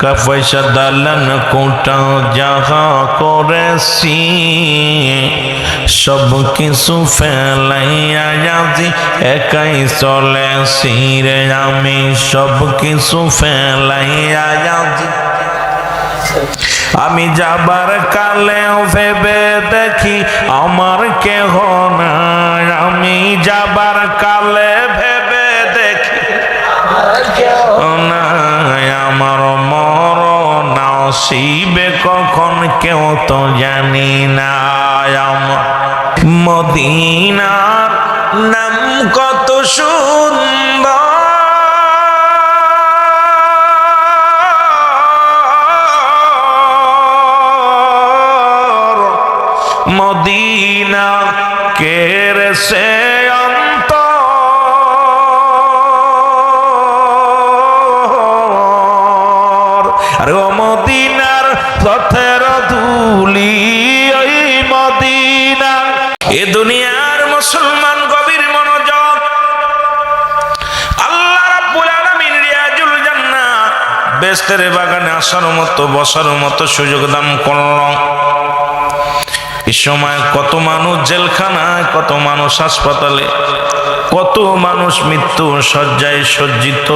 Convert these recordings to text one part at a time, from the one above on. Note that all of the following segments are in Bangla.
পয়সা দালান কোটা যাহা করেছি সব কিছু ফেলাইয়া যাচ্ছি একাই চলেছি রে আমি সব কিছু ফেলাইয়া যাচ্ছি আমি যাবার কালেও ভেবে দেখি আমার কেহ নাই আমি যাবার কালে ভেবে দেখি নাই আমার মরণ আসিবে কখন কেউ তো জানি না আমার মদিনার নাম কত সুন্দর মদিনা কেরেছে অন্তর আরে ও মদিনার পথের ধুলি ওই মদিনা এ দুনিয়ার মুসলমান গভীর মনোযোগ আল্লাহ রাব্বুল আলামিন রিয়াজুল জান্নাত বেহেশতের বাগানে আসার মতো বসার মতো সুযোগ দান করল এই সময় কত মানুষ জেলখানায় কত মানুষ হাসপাতালে কত মানুষ মৃত্যু শয্যায় সজ্জিত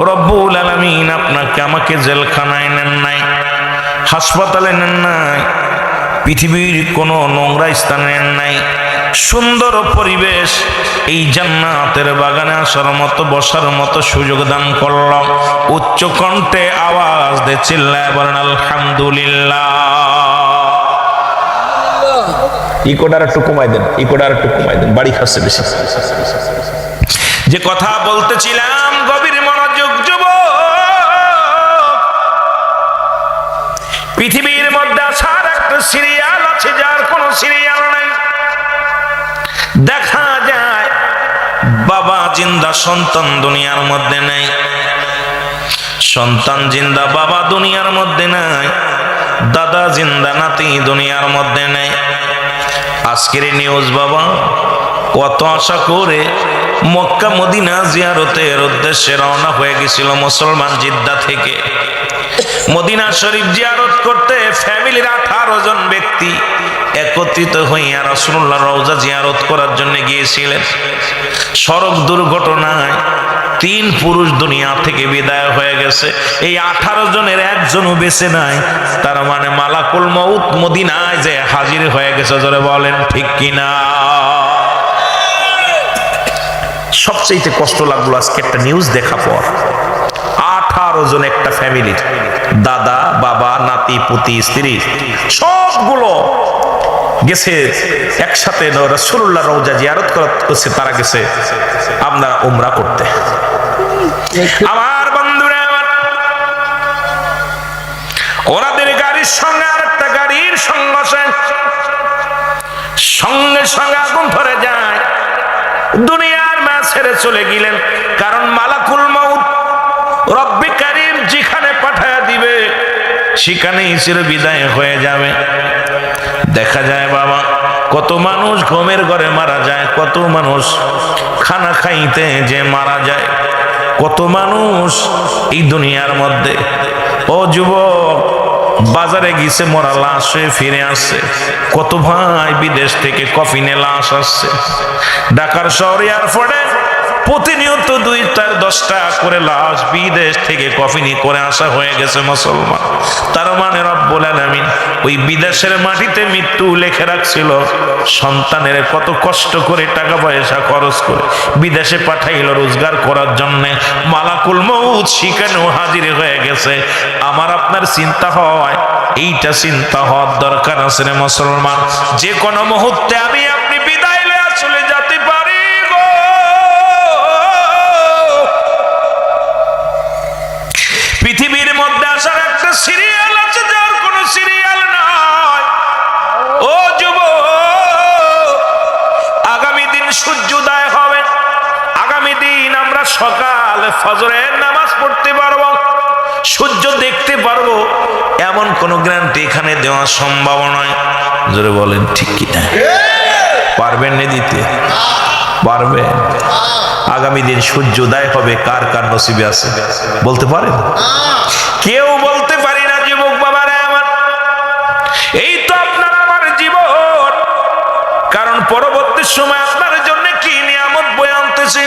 রব্বুল আলামিন আপনাকে আমাকে জেলখানায় নেন নাই হাসপাতালে নেন নাই পৃথিবীর কোনো নোংরা স্থানে নেন নাই সুন্দর পরিবেশ এই জান্নাতের বাগানে আসার মতো বসার মতো সুযোগ দান করল উচ্চ কণ্ঠে আওয়াজ দিয়ে চিল্লায় বলেন আলহামদুলিল্লাহ ইকোডার একটু কমাই দেন ইকোডার একটু কমাই দেন বাড়ি খাচ্ছে বেশি যে কথা বলতেছিলাম গভীর মনোযোগ যুবক পৃথিবীর মধ্যে আসার একটা সিরিয়াল আছে যার কোনো সিরিয়াল নাই দেখা যায় বাবা জিন্দা সন্তান দুনিয়ার মধ্যে নেই সন্তান জিন্দা বাবা দুনিয়ার মধ্যে নাই দাদা জিন্দা নাতি দুনিয়ার মধ্যে নেই আজকের নিউজ বাবা কত আশা করে মক্কা মদিনা জিয়ারতের উদ্দেশ্যে রওনা হয়ে গেছিল মুসলমান জিদ্দা থেকে মদিনা শরীফ জিয়ারত করতে ফ্যামিলির 18 জন ব্যক্তি একত্রিত হইয়া রাসূলুল্লাহ রওজা জিয়ারত করার জন্য গিয়েছিলেন সড়ক দুর্ঘটনায় 3 পুরুষ দুনিয়া থেকে বিদায় হয়ে গেছে এই 18 জনের একজনও বেঁচে নাই তার মানে মালাকুল মউত মদিনায় যে হাজির হয়ে গেছে জোরে বলেন ঠিক কিনা সবচেয়ে কষ্ট লাগলো আজকে একটা নিউজ দেখা পর 18 জন একটা ফ্যামিলির দাদা বাবা নাতি পুতি স্ত্রী সবগুলো গেছে একসাথে রাসূলুল্লাহ রওজা জিয়ারত করতে তারা গেছে আপনারা উমরা করতে আমার বন্ধুরা আমার ওনাদের গাড়ির সঙ্গে আরেকটা গাড়ির সংঘর্ষে সঙ্গে সঙ্গে আগুন ধরে যায় দুনিয়ার মা ছেড়ে চলে গেলেন কারণ মালাকুল মউত রব্বে কারীম যেখানে পাঠায়া দিবে সেখানেই চির বিদায় হয়ে যাবে দেখা যায় বাবা কত মানুষ ঘুমের ঘরে মারা যায় কত মানুষ খানা খাইতে যে মারা যায় কত মানুষ এই দুনিয়ার মধ্যে ও যুবক বাজারে গিয়েছে মরা লাশ হয়ে ফিরে আসছে কত ভাই বিদেশ থেকে কফিনে লাশ আসছে ঢাকার শহর এয়ারপোর্টে প্রতিনিয়ত 2-10টা করে লাশ বিদেশ থেকে কফিনি করে আসা হয়ে গেছে মুসলমান তার মানে রব্বুল আলামিন ওই বিদেশের মাটিতে মৃত্যু লিখে রাখছিল সন্তানের কত কষ্ট করে টাকা পয়সা খরচ করে বিদেশে পাঠাইলো রোজগার করার জন্য মালাকুল মউত সেখানেও হাজির হয়ে গেছে আমার আপনার চিন্তা হয় এইটা চিন্তা হওয়ার দরকার আছে রে মুসলমান যে কোনো মুহূর্তে আমি আপনি বিদায় লয়ে চলে যেতে পারি পৃথিবীর মধ্যে আসার একটা সিরিয়াল আছে যার কোনো সিরিয়াল নাই ও যুবক আগামী দিন সূর্যোদয় হবে আগামী দিন আমরা সকালে ফজরের নামাজ পড়তে পারবো সূর্য দেখতে পারবো এমন কোন গ্যারান্টি এখানে দেওয়া সম্ভব নয় জোরে বলেন ঠিক কি না পারবেন না দিতে পারবে? আগামী দিন সূর্য উদয় হবে, কার কার নসিবে আছে বলতে পারেন? কেউ বলতে পারি না। যুবক বাবারা আমার, এই তো আপনার আমার জীবন। কারণ পরবর্তী সময় আপনার জন্য কি নিয়ামত বয়ে আনতেছে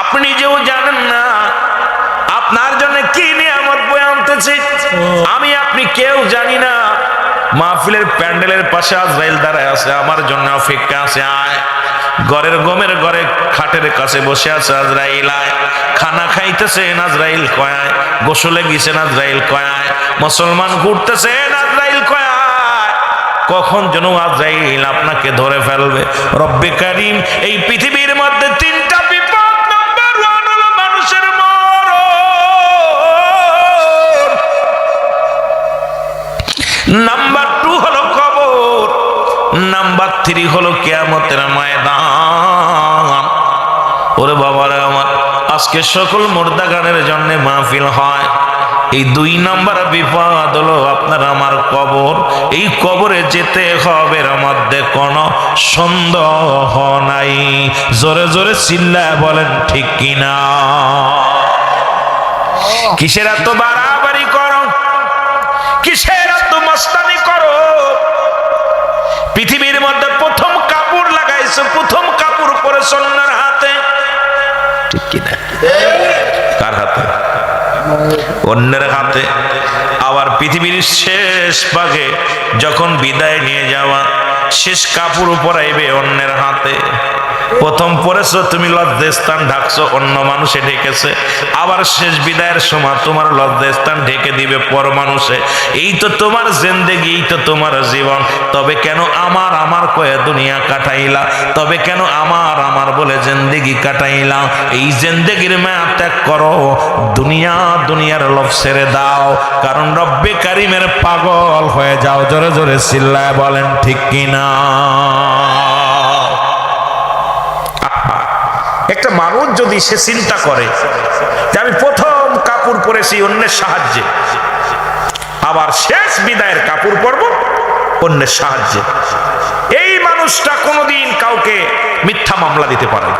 আপনি নিজেও জানেন না। আপনার জন্য কি নিয়ামত বয়ে আনতেছে আমি আপনি কেউ জানি না। মাহফিলের প্যান্ডেলের পাশে আজরাইল দাঁড়ায় আছে, আমার জন্য অপেক্ষা আছে। আয়, ঘরের গমের ঘরে খাটের কাছে বসে আছে আজরাইল। আয়, খানা খাইতেছেন আজরাইল কয় আয়, গোসলে গেছেন আজরাইল কয় আয়, মুসলমান ঘুরতেছেন আজরাইল কয় আয়। কখন যেন আজরাইল আপনাকে ধরে ফেলবে। রব্বে কারীম এই পৃথিবীর মধ্যে তিনটা বিপদ, নাম্বার 1 হলো মানুষের মরণ, নাম্বার 2 হলো কবর, নাম্বার 3 হলো কিয়ামতের ময়দান। ওরে বাবারা আমার, আজকে সকল মুর্দা গানের জন্য মাহফিল হয়। এই 2 নাম্বার বিপদ হলো আপনার আমার কবর। এই কবরে যেতে হবে, এর মধ্যে কোনো সন্দেহ নাই। জোরে জোরে চিল্লায় বলেন ঠিক কিনা? কিসের এত বাড়াবাড়ি করো, কিসের এত মস্তানি করো? পৃথিবীর মধ্যে প্রথম কাপড় লাগাইছো, প্রথম কাপড় পরেছো অন্যের হাতে, ঠিক কিনা? কার হাতে? অন্যের হাতে। আবার পৃথিবীর শেষ ভাগে যখন বিদায় নিয়ে যাওয়া, শেষ কাপড় পরাইবে অন্যের হাতে। প্রথম পরেছো তুমি লজ্জাস্থান ঢাকছো, অন্য মানুষে ঢেকেছে। আবার শেষ বিদায়ের সময় তোমার লজ্জাস্থান ঢেকে দিবে পর মানুষে। এই তো তোমার জিন্দেগি, এই তো তোমার জীবন। তবে কেন আমার আমার কয়ে দুনিয়া কাটাইলা? তবে কেন আমার আমার বলে জিন্দেগি কাটাইলা? এই জিন্দেগির মায়া ত্যাগ করো, দুনিয়া দুনিয়ার লোভ ছেড়ে দাও, কারণ রব্বে কারিমের পাগল হয়ে যাও। জোরে জোরে চিল্লায় বলেন ঠিক কিনা? একটা মানুষ যদি সে চিন্তা করে যে আমি প্রথম কাপড় পরেছি অন্যের সাহায্যে, আবার শেষ বিদায়ের কাপড় পরব অন্যের সাহায্যে, এই মানুষটা কোনোদিন কাউকে মিথ্যা মামলা দিতে পারে না।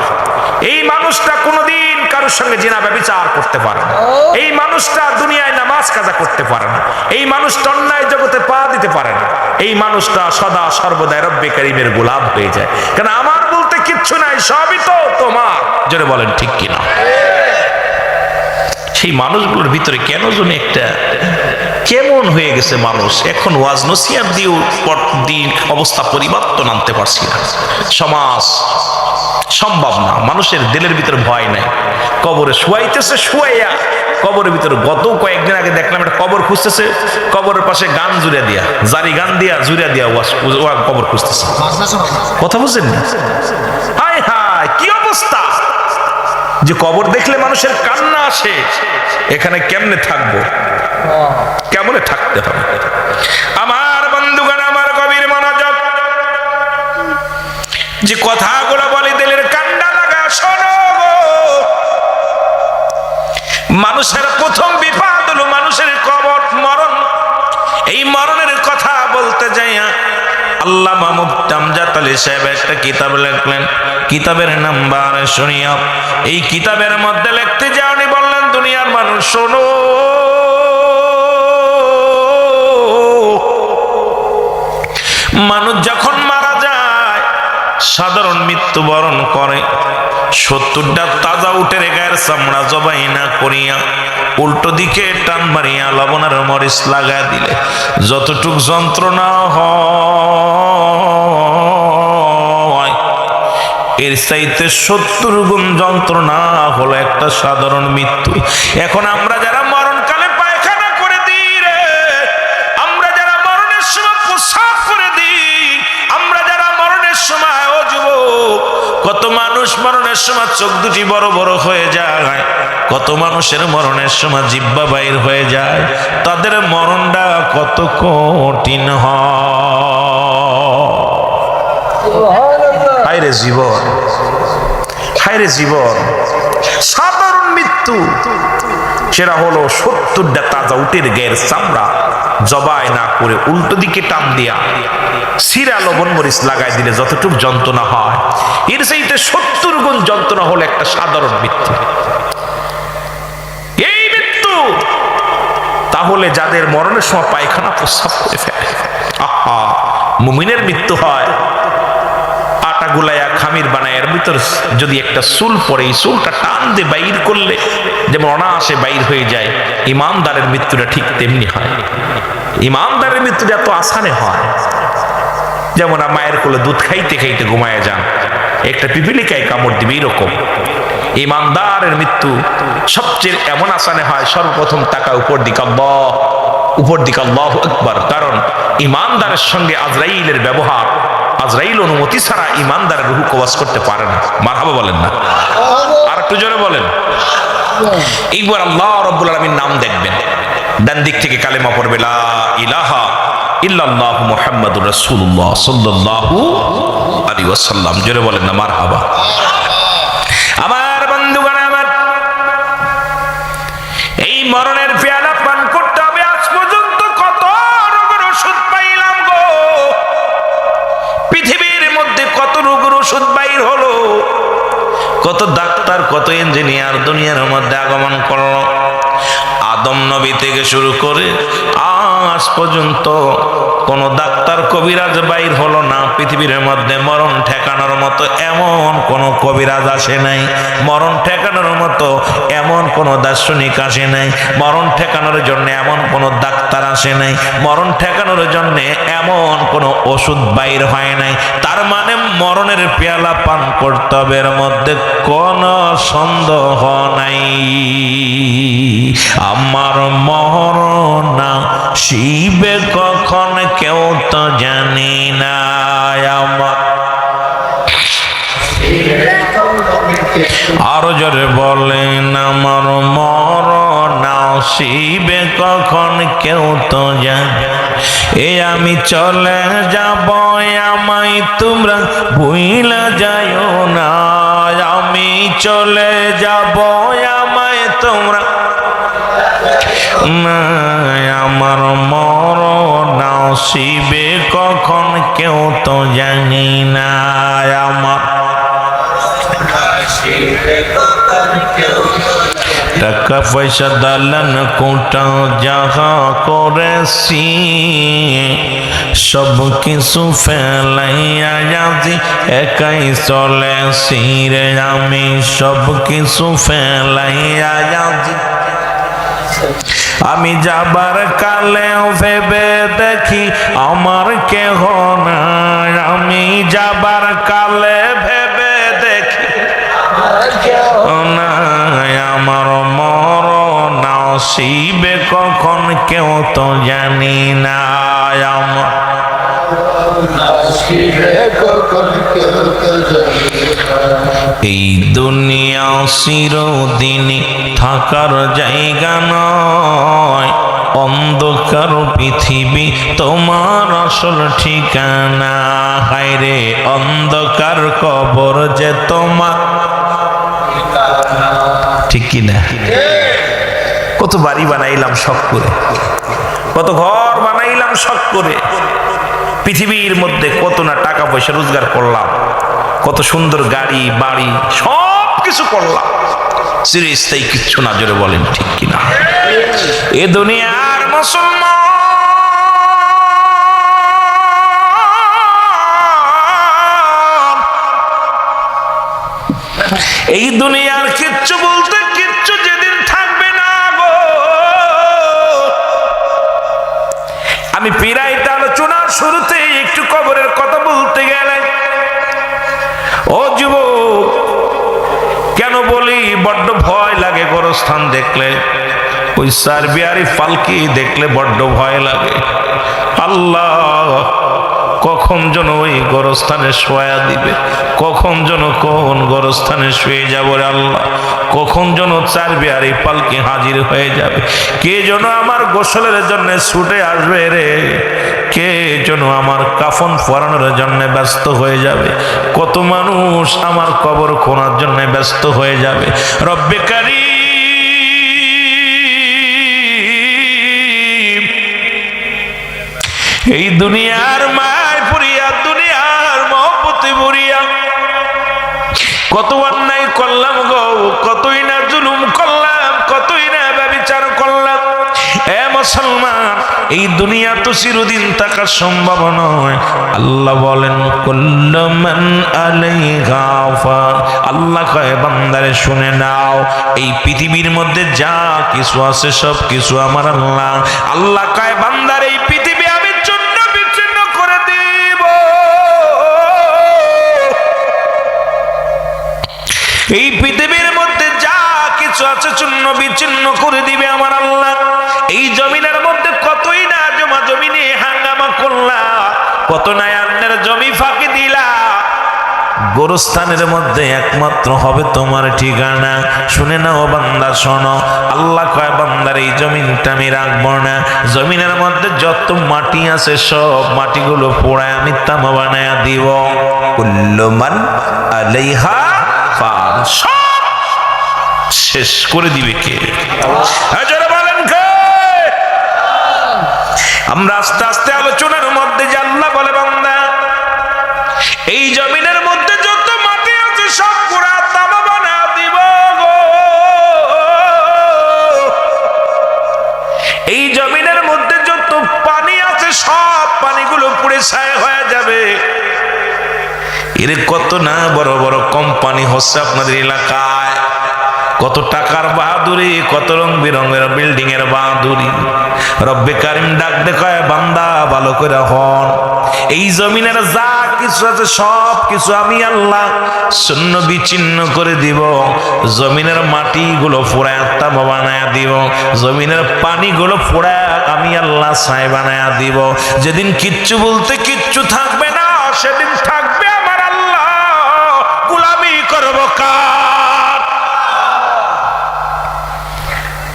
এই মানুষটা কোনোদিন কারোর সঙ্গে জিনা ব্যভিচার করতে পারে না। এই মানুষটা দুনিয়ায় নামাজ কাজা করতে পারে না। এই মানুষটা অন্যায় জগতে পা দিতে পারে না। এই মানুষটা সদা সর্বদাই রব্বে কারীমের গোলাম হয়ে যায়। কারণ আমার বলতে কিচ্ছু নাই, সবই তো তোমার। জোরে বলেন ঠিক কিনা? সেই মানুষগুলোর ভিতরে কেন যেন একটা কেমন হয়ে গেছে মানুষ। এখন ওয়াজ নসিহত দিয়েও দিন অবস্থা পরিবর্তন আনতে পারছি না। সমাজ সম্ভব না। মানুষের দিলের ভিতরে ভয় নাই। কবরে শুয়াইতেছে, শুয়াইয়া কবরের ভিতরে গত কয়েকদিন আগে দেখলাম একটা কবর খুঁজতেছে, কবরের পাশে গান জুড়ে দিয়া, জারি গান দিয়া জুড়ে দিয়া কবর খুঁজতেছে। কথা বুঝছেন না? হায় হায়, কি অবস্থা! যে কবর দেখলে মানুষের কান্না আসে। এখানে কেমনে থাকবো? কেমনে থাকতে হবে? আমার বন্ধুগণ, আমার গভীর মনোযোগ, যে কথাগুলো বলে দিলের কান্না লাগা শোনো। মানুষের প্রথম বিপদ হলো মানুষের কবর, মরণ। এই মরণের কথা বলতে যাইয়া আল্লামা মুফতি আমজাদ আলী সাহেব একটা কিতাব লিখলেন। কিতাবের নাম্বার শুনিয়া, এই কিতাবের মধ্যে লিখতে যাওনি বললেন, দুনিয়ার মানুষ শোনো, মানুষ যখন মারা যায় সাধারণ মৃত্যুবরণ করে, 70টা তাজা উটের গায়ের চামড়া জবাই না করিয়া উল্টো দিকে টান মারিয়া লবণের মরিচ লাগা দিলে যতটুক যন্ত্রণা হয়, এর চাইতে 70 গুণ যন্ত্রণা হলো একটা সাধারণ মৃত্যু। এখন আমরা যারা মরণকালে পায়খানা করে দিই রে, আমরা যারা মরণের সময় প্রসাব করে দিই, আমরা যারা মরণের সময়, ও যুবক, কত মানুষ মরণের সময় চোখ দুটি বড় বড় হয়ে যায়, কত মানুষের মরণের সময় জিহ্বা বাইর হয়ে যায়, তাদের মরণটা কত কঠিন হয়। হায় রে জীবন, হায় রে জীবন। সাধারণ মৃত্যু সেটা হলো 70টা তাজা উটের গায়ের চামড়া জবাই না করে উল্টো দিকে টান দিয়া সিরা লবণ মরিচ লাগাই দিলে যতটুকু যন্ত্রণা হয় এর চাইতে 70 গুণ যন্ত্রণা হলো একটা সাধারণ মৃত্যু। এই মৃত্যু তাহলে যাদের মরণের সময় পায়খানা প্রস্রাব করে ফেলে, আহা, মুমিনের মৃত্যু হয় আটা গুলাইয়া খামির বানায়, এর ভিতর যদি একটা চুল পড়ে এই চুলটা টান দিয়ে বাইর করলে যেমন অনায়াসে বাইর হয়ে যায়, ইমানদারের মৃত্যুটা ঠিক তেমনি হয়। ইমানদারের মৃত্যুটা এত আসানে হয়, যেমন মায়ের কোলে দুধ খাইতে খাইতে ঘুমায় যান, একটা পিপিলিকায় কামড় দিবে, এরকম ইমানদারের মৃত্যু সবচেয়ে এমন আসানে হয়। সর্বপ্রথম তাকা উপর দিকে, আল্লাহ, উপর দিকে আল্লাহু আকবার। কারণ ইমানদারের সঙ্গে আজরাইলের ব্যবহার, আজরাইল অনুমতি ছাড়া ইমানদারের রূহ কবজ করতে পারে না। মারহাবা বলেন না? আর একটু জোরে বলেন। এইবার আল্লাহ রাব্বুল আলামিন নাম দেখবেন, ডান দিক থেকে কালেমা পড়বে লা ইলাহা ইল্লাল্লাহু মুহাম্মাদুর রাসূলুল্লাহ সাল্লাল্লাহু আলাইহি ওয়াসাল্লাম। জোরে বলেন না? মারহাবা। আমার বন্ধুগণ, আমার এই মরণের পেয়ালা পান করতে হবে। আজ পর্যন্ত কত রোগের ওষুধ পাইলাম গো, পৃথিবীর মধ্যে কত রোগের ওষুধ বাইর হলো, কত ডাক্তার, কত ইঞ্জিনিয়ার দুনিয়ার মধ্যে আগমন করলো। আদম নবী থেকে শুরু করে আজ পর্যন্ত কোন ডাক্তার কবিরাজ বাইর হলো না। পৃথিবীর মধ্যে মরণ ঠেকানোর মতো এমন কোন কবিরাজ আসে নাই, মরণ ঠেকানোর মতো এমন কোন দার্শনিক আসে নাই, মরণ ঠেকানোর জন্য এমন কোন ডাক্তার আসে নাই, মরণ ঠেকানোর জন্য এমন কোন ওষুধ বাইর হয় নাই। তার মানে মরণের পেয়ালা পান করতে হবে, এর মধ্যে কোনো সন্দেহ নাই। আমার মরণ শিবে কখন কেউ তো জানি না, আমার আরো জোরে বলেন, আমার মরণ শিবে কখন কেউ তো জানি। এ আমি চলে যাব, আমায় তোমরা ভুইলা যাইও না, আমি চলে যাব, আমায় তোমরা না, আমার মরণ শিবে কখন কেউ তো জানি না, আমার টাকা পয়সা দালান কোটা যাহা করেছি সব কিছু ফেলাইয়া যাচ্ছি, একাই চলেছি রে আমি, সব কিছু ফেলাইয়া যাচ্ছি। আমি যাবার কালেও ভেবে দেখি আমার কেহ নাই, আমি যাবার কালে ভেবে দেখি নাই, আমার মরণ শিবে কখন কেউ তো জানি না, আমার এই দুনিয়া চিরদিনই থাকার জায়গা নয়, অন্ধকার পৃথিবী তোমার আসল ঠিকানা, হায়রে অন্ধকার কবর যে তোমার, ঠিক কিনা? কত বাড়ি বানাইলাম শখ করে, কত ঘর বানাইলাম শখ করে, পৃথিবীর মধ্যে কত না টাকা পয়সা রোজগার করলাম, কত সুন্দর গাড়ি বাড়ি সব কিছু করলাম, চিরস্থায়ী কিচ্ছু না। জোরে বলেন ঠিক কিনা? এ দুনিয়ার মুসলমান, এই দুনিয়ার কিচ্ছু বলতে কিচ্ছু যেদিন থাকবে না গো। আমি পিরাইতে আলোচনার শুরুতে একটু কবরের কথা বলতে গেলে, ও যুবক, কেন বলি বড্ড ভয় লাগে গোরস্থান দেখলে, ওই সার্বিয়ারি পালকি দেখলে বড্ড ভয় লাগে। আল্লাহ কখন যেন ওই গোরস্থানে শোয়া দিবে, কখন যেন কোন গোরস্থানে শুয়ে যাব রে আল্লাহ, কখন যেন সার্বিয়ারি পালকি হাজির হয়ে যাবে, কে যেন আমার গোসলের জন্য ছুটে আসবে রে, কে যেন আমার কাফন পরানোর জন্য ব্যস্ত হয়ে যাবে, কত মানুষ আমার কবর খোঁড়ার জন্য ব্যস্ত হয়ে যাবে। রব্বে কারীম এই দুনিয়ার মায় পুরিয়া দুনিয়ার মহব্বতে ভরিয়া কত অন্যায় করলাম গো, কতই না জুলুম করলাম, কতই না ব্যভিচার করলাম। এ মুসলমান, এই দুনিয়া তো চিরদিন থাকা সম্ভব নয়। আল্লাহ বলেন কুল্লু মান আলাইহা ফান। আল্লাহ কয় বান্দারে শুনে নাও, এই পৃথিবীর মধ্যে যা কিছু আছে সব কিছু আমার আল্লাহ। আল্লাহ কয় বান্দার এই পৃথিবী আমি চূর্ণ বিচ্ছিন্ন করে দিব। এই পৃথিবীর মধ্যে যা কিছু আছে চূর্ণ বিচ্ছিন্ন করে দিবে আমার আল্লাহ। এই জমিনের মধ্যে কতই না জমা জমিনে হাঙ্গামা করলা, কত না অন্যের জমি ফাঁকি দিলা। গোরস্থানের মধ্যে একমাত্র হবে তোমার ঠিকানা। শুনে নাও বান্দা, শোনো, আল্লাহ কয় বান্দার এই জমিনটা আমি রাখবো না। জমিনের মধ্যে যত মাটি আছে সব মাটিগুলো পোড়ায় আমি তামা বানায়া দিব। কুল্লু মান আলাইহা ফান, সব শেষ করে দিবে কে? বলেন কে? আমরা আস্তে আস্তে আলোচনার মধ্যে যে আল্লাহ বলে বান্দা এই জমিনের মধ্যে যত মাটি আছে সব পুরা তামা বানায়া দিব গো। এই জমিনের মধ্যে যত পানি আছে সব পানিগুলো পুড়ে ছাই হয়ে যাবে। এর কত না বড় বড় কোম্পানি হচ্ছে আপনাদের এলাকায়, কত টাকার বাহাদুরি, কত রং বেরঙের বিল্ডিং এর বাহাদুরি। রব্বে কারিম ডাক দেখায় বান্দা ভালো করে হন, এই জমিনের যা কিছু আছে সব কিছু আমি আল্লাহ শূন্য বিচ্ছিন্ন করে দিব। জমিনের মাটিগুলো পোড়ায় তামা বানায়া দিব, জমিনের পানিগুলো পোড়ায় আমি আল্লাহ ছাই বানায়া দিব। যেদিন কিচ্ছু বলতে কিচ্ছু থাকবে না, সেদিন থাকবে আমার আল্লাহ। গোলামি করব কার?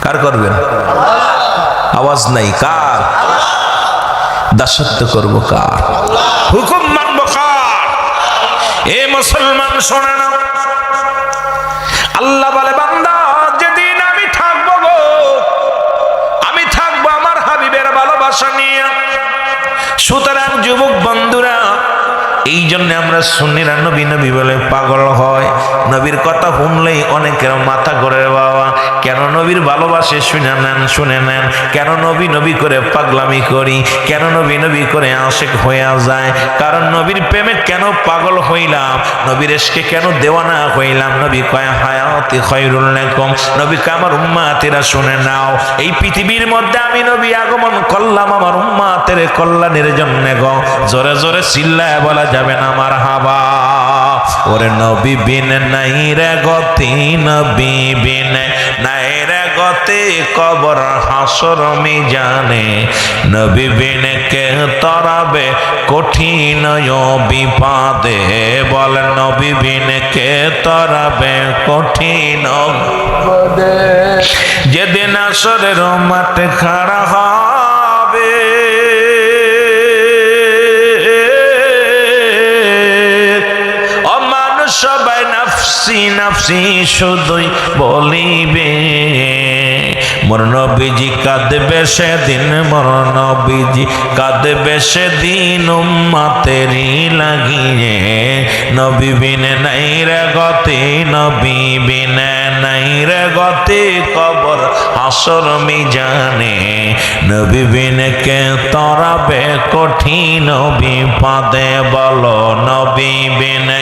কার করবেন? আওয়াজ নাই কার? দাসত্ব করব কার? হুকুম মানব কার? এ মুসলমান শোনে না, আল্লাহ বলে বান্দা যেদিন আমি থাকবো গো, আমি থাকবো আমার হাবিবের ভালোবাসা নিয়ে। সুতরাং যুবক বন্ধুরা, এই জন্য আমরা সুন্নিরা নবী নবী বলে পাগল হয়। নবীর কথা শুনলেই অনেকের মাথা ঘুরে বাবা। কেন নবীর ভালোবাসে শুনে নেন, শুনে নেন। কেন নবী নবী করে পাগলামি করি, কেন নবী নবী করে আশিক হয়ে যায়? কারণ নবীর প্রেমে কেন পাগল হইলাম, নবীর এশকে কেন দেওয়ানা হইলাম। নবী কয় হায়াতি খায়রুল লাকুম। নবী কয় আমার উম্মাতেরা শুনে নাও, এই পৃথিবীর মধ্যে আমি নবী আগমন করলাম আমার উম্মাতের কল্যাণের জন্য গো। জোরে জোরে চিল্লায় বলা যাবে না মারহাবা। ওরে নবী বিন নাই রে গতি, নবী বিন নাই রে গতি, কবর হাসর মিজানে। নবী বিন কে তরাবে কঠিন বিপদে। বল নবী বিন কে তরাবে কঠিন বিপদে। যেদিন আসরের মাঠে খাড়া হবে, সবাই নাফসি নাফসি শুধুই বলিবে। মোর নবীজি কাঁদবে সেদিন, মোর নবীজি কাঁদবে সেদিন উম্মতেরই লাগিয়ে। নবী বিনে নাই রে গতি, নবী বিনে নাই রে গতি, কবর হাসর মিজানে। নবী বিনে কে তরাবে কঠিন বিপদে। বলো নবী বিনে।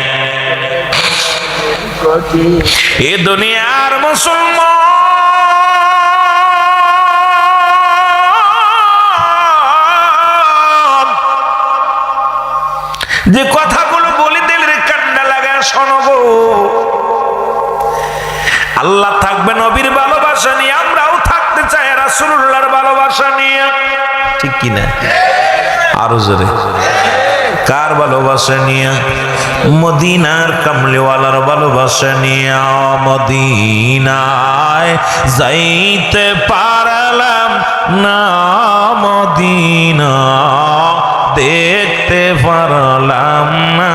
এ দুনিয়ার মুসলমান যে কথাগুলো বলি দিলের কান্না লাগা, শোনো গো। আল্লাহ থাকবে নবীর ভালোবাসা নিয়ে, আমরাও থাকতে চাই রাসূলুল্লাহর ভালোবাসা নিয়ে, ঠিক কিনা? আরো জোরে কার ভালোবাসা নিয়ে? মদিনার কামলিওয়ালার ভালোবাসা নিয়ে। মদিনায় যাইতে পারলাম না, মদিনা দেখতে পারলাম না,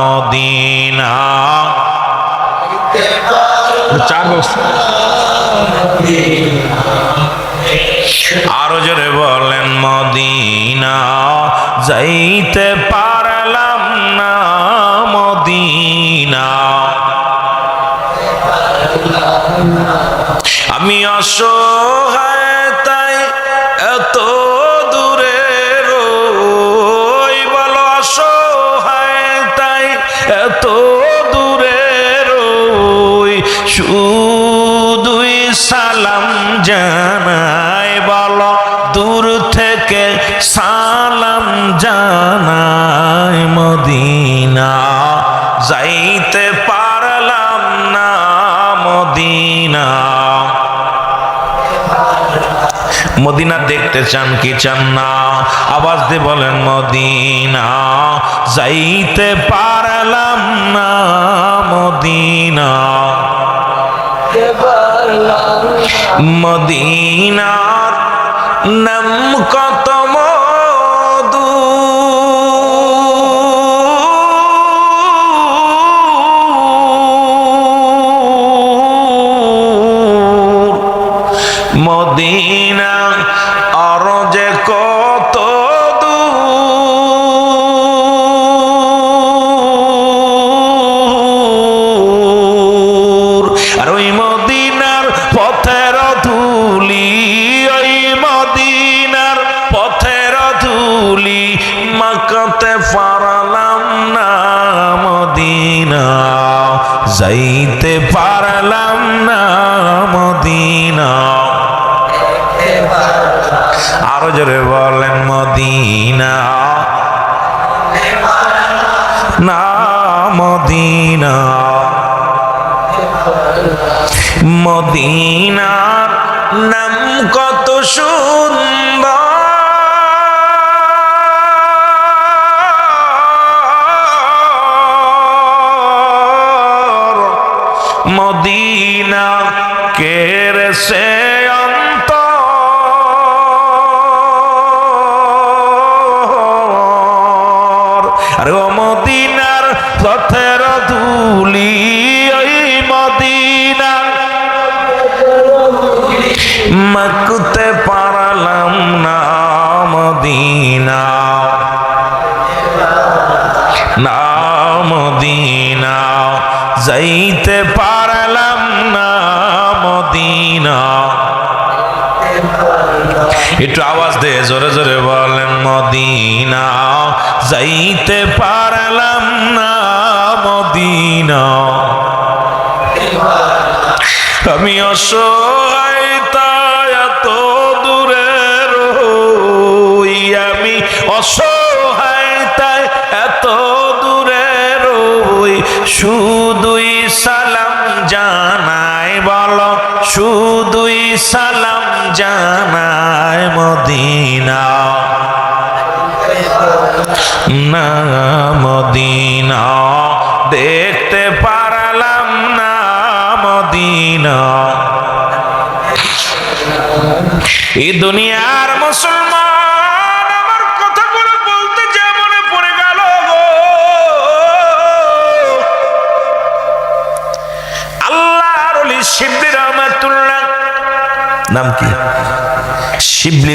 মদিনা। চার বছর আরো জোরে বলেন মদিনা যাইতে পারলাম না মদিনা আমি অসহায় তাই এত দূরে রই বলো অসহায় তাই এত দূরে রই শুধুই সালাম জানাই বলো দূর থেকে সালাম জানাই মদিনা যাইতে পারলাম না মদিনা মদিনা দেখতে চান কি চান না আওয়াজ দিয়ে বলেন মদিনা যাইতে পারলাম না মদিনা মদিনার নাম কত মধু মদিনা আর যে কত দূর আর ওই মদিনার পথের ধুলি ওই মদিনার পথের ধুলি মাখাতে পারলাম না মদিনা যাইতে পারলাম না মদিনা আরো জোরে বলেন মদিনা না মদিনা মদিনার নাম কত সুন্দর মদিনা কেড়েছে আর ও মদিনার পথের ধুলি ওই মদিনা মাখতে পারলাম না মদিনা না মদিনা যাইতে পারলাম না মদিনা একটু আওয়াজ দিয়ে জোরে জোরে বলেন মদিনা যাইতে পারলাম না মদিনা আমি অসহায় তাই এত দূরে রই আমি অসহায় তাই এত দূরে রই শুধুই সালাম জানাই বলো শুধুই সালাম জানাই মদিনা না মদিনা দেখতে পারলাম না মদিনা এই দুনিয়ার মুসলমান আমার কথাগুলো বলতে যা মনে পড়ে গেল আল্লাহর ওলি শিবলি রহমাতুল্লাহ নাম কি শিবলি